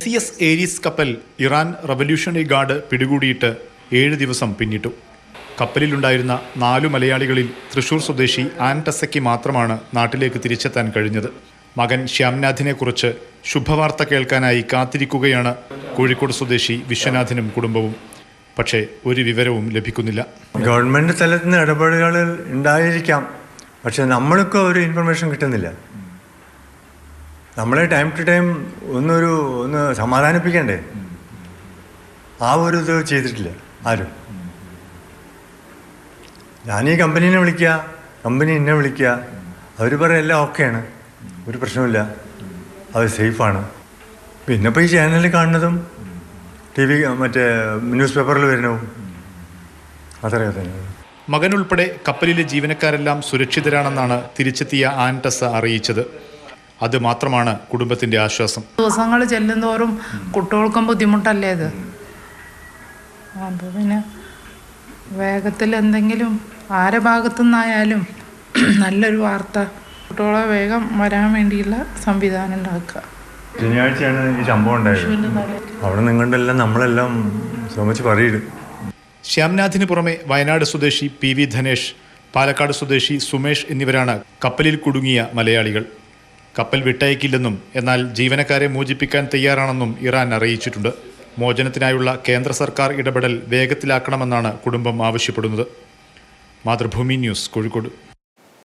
SCS Aries കപ്പൽ Iran revolutionary guard പിടികൂടിയിട്ട് 7 ദിവസം പിന്നിട്ടു. കപ്പലിലുണ്ടായിരുന്ന 4 മലയാളികളിൽ തൃശൂർ സ്വദേശി ആൻടസയ്ക്ക് മാത്രമാണ് നാട്ടിലേക്ക് തിരിച്ചെത്താൻ കഴിഞ്ഞത്. മകൻ ശ്യാംനാഥിനെക്കുറിച്ച് ശുഭവാർത്ത കേൾക്കാനായി കാത്തിരിക്കുകയാണ് കോഴിക്കോട് സ്വദേശി വിശ്വനാഥനും കുടുംബവും. പക്ഷേ ഒരു വിവരവും ലഭിക്കുന്നില്ല. ഗവൺമെൻറ് തലത്തിൽ നിന്ന് ഇടപെടലുകൾ ഉണ്ടായിരിക്കാം, പക്ഷെ നമ്മൾക്ക് ഒരു ഇൻഫർമേഷൻ കിട്ടുന്നില്ല. നമ്മളെ ടൈം ടു ടൈം ഒന്ന് സമാധാനിപ്പിക്കണ്ടേ? ആ ഒരു ഇത് ചെയ്തിട്ടില്ല ആരും. ഞാൻ ഈ കമ്പനീനെ വിളിക്കുക, കമ്പനി എന്നെ വിളിക്കുക, അവർ പറയും എല്ലാം ഓക്കെയാണ്, ഒരു പ്രശ്നമില്ല, അത് സേഫാണ്. പിന്നെ ഇപ്പോൾ ഈ ചാനലിൽ കാണുന്നതും TV മറ്റേ ന്യൂസ് പേപ്പറിൽ വരുന്നതും അത്രയോ തന്നെ. മകൻ ഉൾപ്പെടെ കപ്പലിലെ ജീവനക്കാരെല്ലാം സുരക്ഷിതരാണെന്നാണ് തിരിച്ചെത്തിയ ആൻടസ അറിയിച്ചത്. അത് മാത്രമാണ് കുടുംബത്തിന്റെ ആശ്വാസം. ദിവസങ്ങൾ ചെല്ലുന്തോറും കുട്ടികൾക്കും ബുദ്ധിമുട്ടല്ലേ ഇത്. അപ്പോൾ പിന്നെ വേഗത്തിൽ എന്തെങ്കിലും ആരെ ഭാഗത്തു നിന്നായാലും നല്ലൊരു വാർത്ത കുട്ടികളെ വേഗം വരാൻ വേണ്ടിയുള്ള സംവിധാനം ഉണ്ടാക്കുക. ശനിയാഴ്ചയാണ് ഈ സംഭവം ഉണ്ടായത്. അവിടെ നിങ്ങളുടെ എല്ലാം നമ്മളെല്ലാം ശ്രമിച്ച് പറയും. ശ്യാംനാഥിന് പുറമെ വയനാട് സ്വദേശി PV ധനേഷ്, പാലക്കാട് സ്വദേശി സുമേഷ് എന്നിവരാണ് കപ്പലിൽ കുടുങ്ങിയ മലയാളികൾ. കപ്പൽ വിട്ടയക്കില്ലെന്നും എന്നാൽ ജീവനക്കാരെ മോചിപ്പിക്കാൻ തയ്യാറാണെന്നും ഇറാൻ അറിയിച്ചിട്ടുണ്ട്. മോചനത്തിനായുള്ള കേന്ദ്ര സർക്കാർ ഇടപെടൽ വേഗത്തിലാക്കണമെന്നാണ് കുടുംബം ആവശ്യപ്പെടുന്നത്. മാതൃഭൂമി ന്യൂസ്, കോഴിക്കോട്.